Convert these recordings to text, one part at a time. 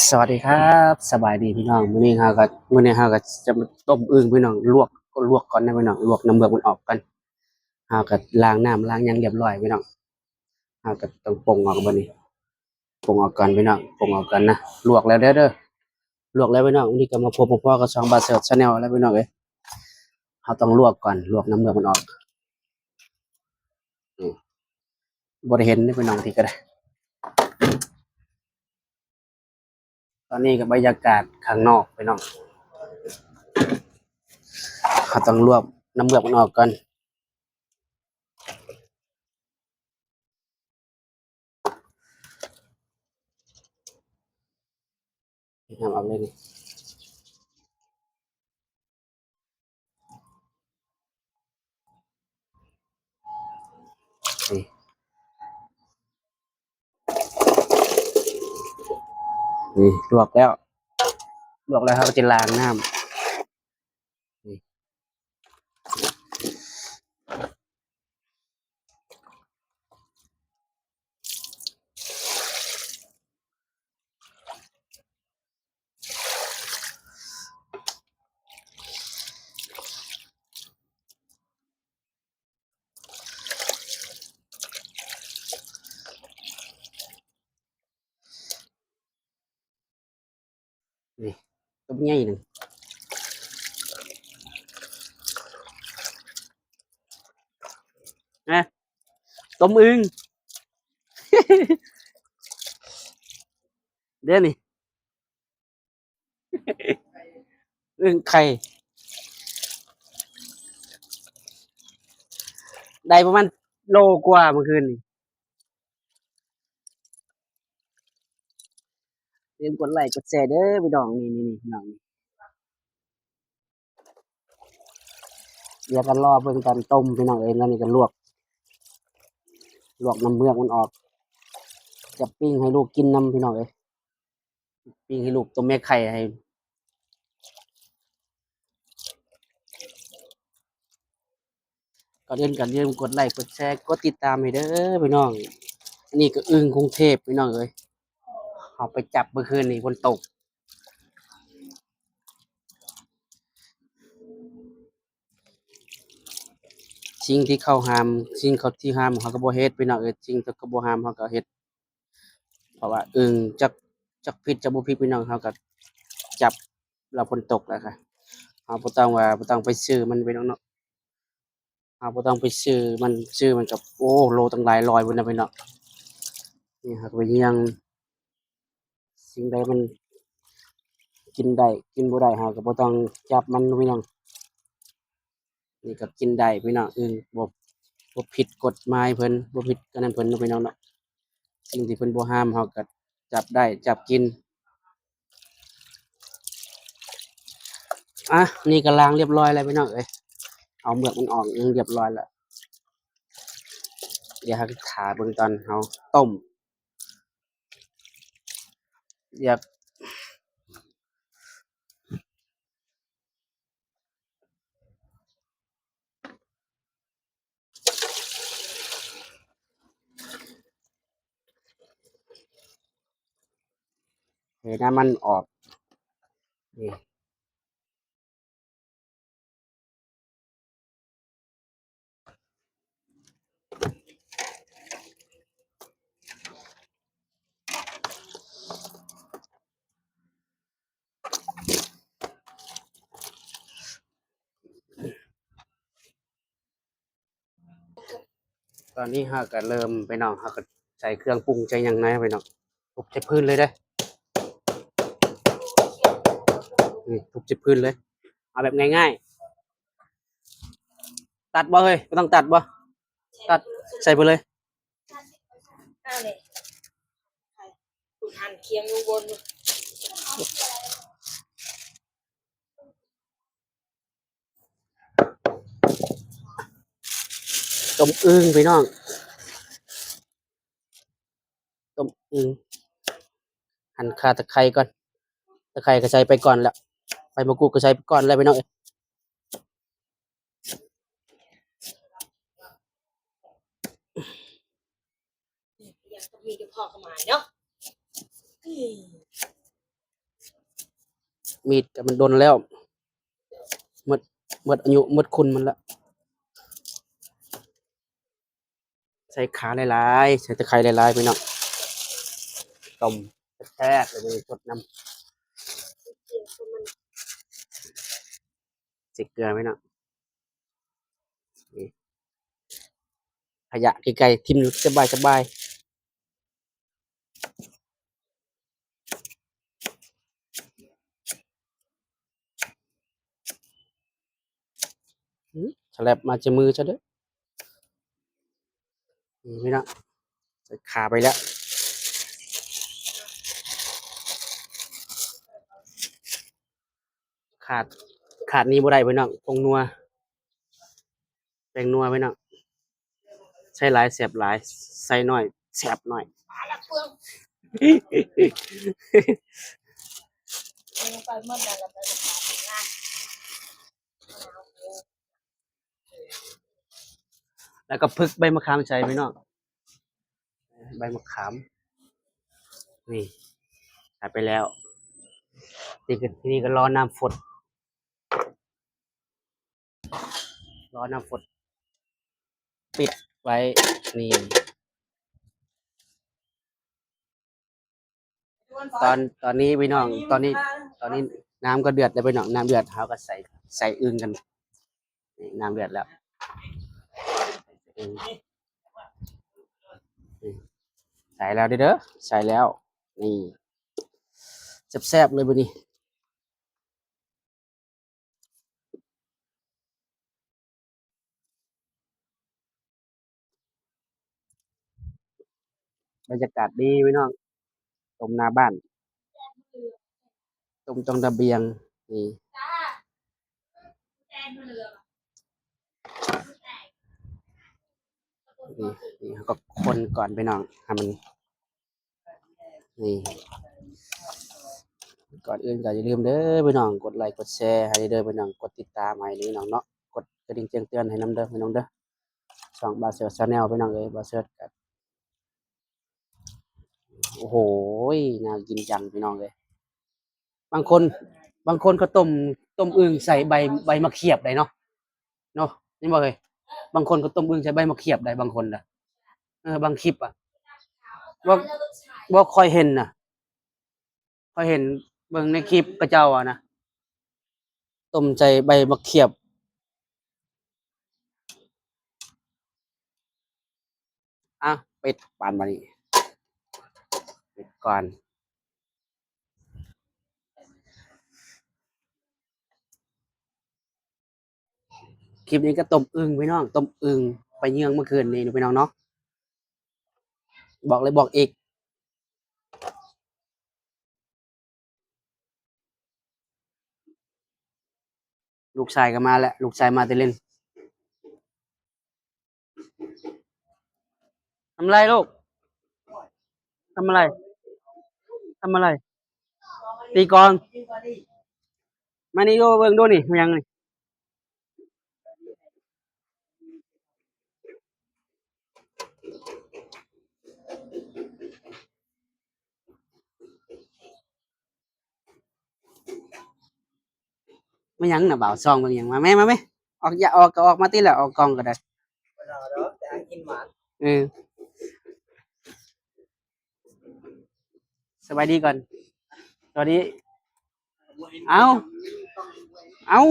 สวัสดีครับสบายดีพี่น้องมื้อนี้เฮาก็จะมาต้มอึ่งพี่น้องลวกก่อนนะพี่น้องลวกน้ำเบือกมันออกกันเฮาก็ล้างน้ำล้างหยังเรียบร้อยพี่น้องเฮาก็ต้องปรุงออกบัดนี้ปรุงออกก่อนพี่น้องปรุงออกกันนะลวกแล้วเด้อลวกแล้วพี่น้องวันนี้ก็มาพบพ่อกับช่องบาเสิร์ชแนลแล้วพี่น้องเอ้ยเฮาต้องลวกก่อนลวกน้ำเบือกมันออกอืมบ่ได้เห็นเด้อพี่น้องที่ก็ได้ตอนนี้ก็บรรยากาศข้างนอกพี่น้องเฮาต้องลวกน้ำเบือกมันออกก่อนทำเอาเลยนี่นี่ นี่ลวกแล้วครับจะล้างน้ำนี่นี่ต้มใหญ่หนึ่งนะต้มอึ่งเด้อนี่อึ่งไข่ได้ประมาณโลกว่าเมื่อคืนนี่อย่าลืมกดไลค์กดแชร์เด้อพี่น้องนี่พี่น้องเดี๋ยวกันรอเพิ่งตอนต้มพี่น้องเองแล้วนี่ก็ลวกน้ำเมือกมันออกจะปิ้งให้ลูกกินน้ำพี่น้องเอ้ยปิ้งให้ลูกต้มแม่ไข่ให้ก่อนอื่นก็อย่าลืมกดไลค์กดแชร์กดติดตามให้เด้อพี่น้องอันนี้ก็อึ่งกรุงเทพพี่น้องเอ้ยเอาไปจับเมื่อคืนนี่ฝนตก สิ่งที่เขาห้ามสิ่งเขาที่ห้ามเขาก็บ่เฮ็ดพี่น้องเอ้ยสิ่งที่เขาบ่ห้ามเขาก็เฮ็ดเพราะว่าอึ่งจักพิษจักบ่พิษพี่น้องเขาก็จับแล้วฝนตกแล้วค่ะเราบ่ต้องไปซื้อมันพี่น้องเนาะเราบ่ต้องไปซื้อมันก็โอ้โลตั้งหลายร้อยพุ่นน่ะพี่น้องนี่ครับก็ยังสิ่งใดมันกินได้กินบ่ได้เราก็บ่ต้องจับมันพี่น้องนี่ก็กินได้พี่น้องอึ่งบ่ผิดกฎหมายเพิ่นบ่ผิดอันนั้นเพิ่นเนาะพี่น้องเนาะสิ่งที่เพิ่นบ่ห้ามเราก็จับได้จับกิน อ่ะนี่ก็ล้างเรียบร้อยแล้วพี่น้องเอ้ยเอาเมือกมันออกเรียบร้อยแล้วเดี๋ยวให้ถาเบิ่งตอนเฮาต้มเดี๋ยวให้น้ำมันออกนี่ตอนนี้เฮาก็เริ่มพี่น้องเฮาก็ใส่เครื่องปรุงใส่หยังนะพี่น้องทุบใส่พื้นเลยเด้อนี่ทุบใส่พื้นเลยเอาแบบง่ายๆตัดบ่เฮ้ยบ่ต้องตัดบ่ตัดใส่ไปเลยอ้าวเลยคุณหันเคียงอยู่บนต้มอึ่งพี่น้องต้มอึ่งหั่นข่าตะไคร้ก่อนตะไคร้ก็ใส่ไปก่อนแล้วใบมะกรูดก็ใส่ไปก่อนแล้วพี่น้องเอ้ยยังต้องมีกับพ่อกับหมายเนาะอืม มีดก็มันดนแล้วหมดอายุหมดคุณมันละใส่ขาหลายๆใส่ตะไคร้หลายๆพี่น้องต้มแซ่บเลยสดน้ำสิเกลือพี่น้องนี่ขยะไกลๆทิ่มสบายฉลับมาจะมือซะเด้อนี่พี่น้องใส่ขาไปแล้วขาดนี้บ่ได้พี่น้องผงนัวแป้งนัวพี่น้องใส่หลายแซ่บหลายใส่น้อยแซ่บน้อย ปลาละเฟืองไปเมื่อไหร่เราไปงาน แล้วก็พึกใบมะขามใส่พี่น้องใบมะขามนี่ใส่ไปแล้วทีนี้ก็รอน้ำฝนปิดไว้นี่ตอนนี้พี่น้องตอนนี้น้ำก็เดือดแล้วพี่น้องน้ำเดือดเขาก็ใส่อึ่งกันนี่น้ำเดือดแล้วอึ่งนี่ใส่แล้วเด้อใส่แล้วนี่แซ่บๆเลยบัดนี้บรรยากาศดีพี่น้องต้มหน้าบ้านต้มตรงระเบียงนี่นี่เขาก็คนก่อนพี่น้องให้มันนี่ก่อนอื่นก็อย่าลืมเด้อพี่น้องกดไลค์กดแชร์ให้เด้อพี่น้องกดติดตามให้พี่น้องเนาะกดกระดิ่งแจ้งเตือนให้นำเด้อพี่น้องเด้อช่องบาเซอร์ชาแนลพี่น้องเอ้ยบาเซอร์ก็โอ้โหน่ากินจังพี่น้องเอ้ยบางคนก็ต้มอึ่งใส่ใบมะเขียบได้เนาะนี่บ่เอ้ยบางคนก็ต้มอึ่งใส่ใบมะเขียบได้บางคนน่ะบางคลิปอ่ะบ่ค่อยเห็นน่ะค่อยเห็นเบิ่งในคลิปเขาเจ้าอะนะต้มใส่ใบมะเขียบอ่ะปิดปานมานี่ปิดก่อนคลิปนี้ก็ต้มอึ่งพี่น้องต้มอึ่งไปเยืองเมื่อคืนนี้พี่น้องเนาะบอกเลยบอกอีกลูกชายก็มาแล้วลูกชายมาแต่เล่นทำอะไรลูกทำอะไรตีกลองมานี่ดูเบิ่งดูนี่มันยังนี่มันยังน่ะบ่าวซองเบิ่งหยังมาแม่ออกอย่าออกก็ออกมาติแล้วออกกล้องก็ได้เออสบายดีก่อนสวัสดีเอาเอา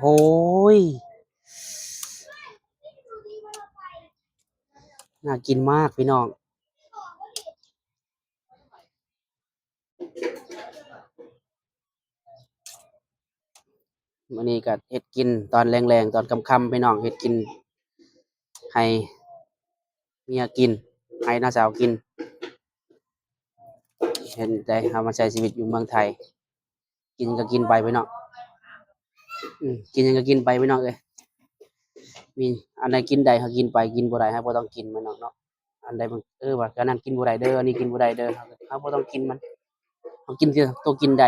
โอ้ยน่ากินมากพี่น้องมื้อนี้ก็เฮ็ดกินตอนแลงๆตอนค่ำๆพี่น้องเฮ็ดกินให้เมียกินให้น้าสาวกินเห็นใจเฮามาใช้ชีวิตอยู่เมืองไทยกินก็กินไปพี่น้องกินหยังก็กินไปพี่น้องเอ้ย มีอันใดกินได้เขากินไปกินบ่ได้เขาบ่ต้องกินมันเนาะอันใดมันว่าอันนั้นกินบ่ได้เด้ออันนี้กินบ่ได้เด้อเขาบ่ต้องกินมันเขากินคือตัวกินได้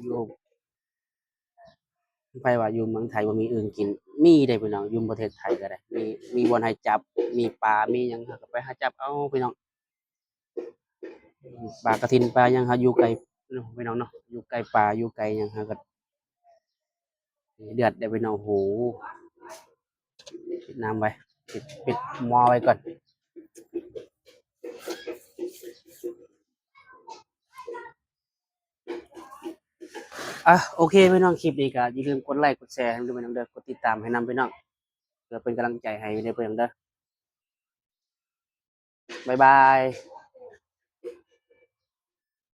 อยู่ไผว่าอยู่เมืองไทยบ่มีอื่นกินมีได้พี่น้องอยู่ประเทศไทยก็ได้มีบ่อนให้จับมีปลามีหยังเขาก็ไปหาจับเอาพี่น้องปลากระทินปลาหยังเขาอยู่ไกลเนาะพี่น้องเนาะอยู่ไกลปลาอยู่ไกลหยังเขาก็เดือดได้พี่น้องโอ้โหปิดน้ำไว้ปิดหม้อไว้ก่อน โอเคพี่น้องคลิปนี้ก็อย่าลืมกดไลค์กดแชร์ให้ด้วยพี่น้องเด้อกดติดตามให้นำพี่น้องเพื่อเป็นกำลังใจให้ในเพื่อนเด้อบ๊ายบาย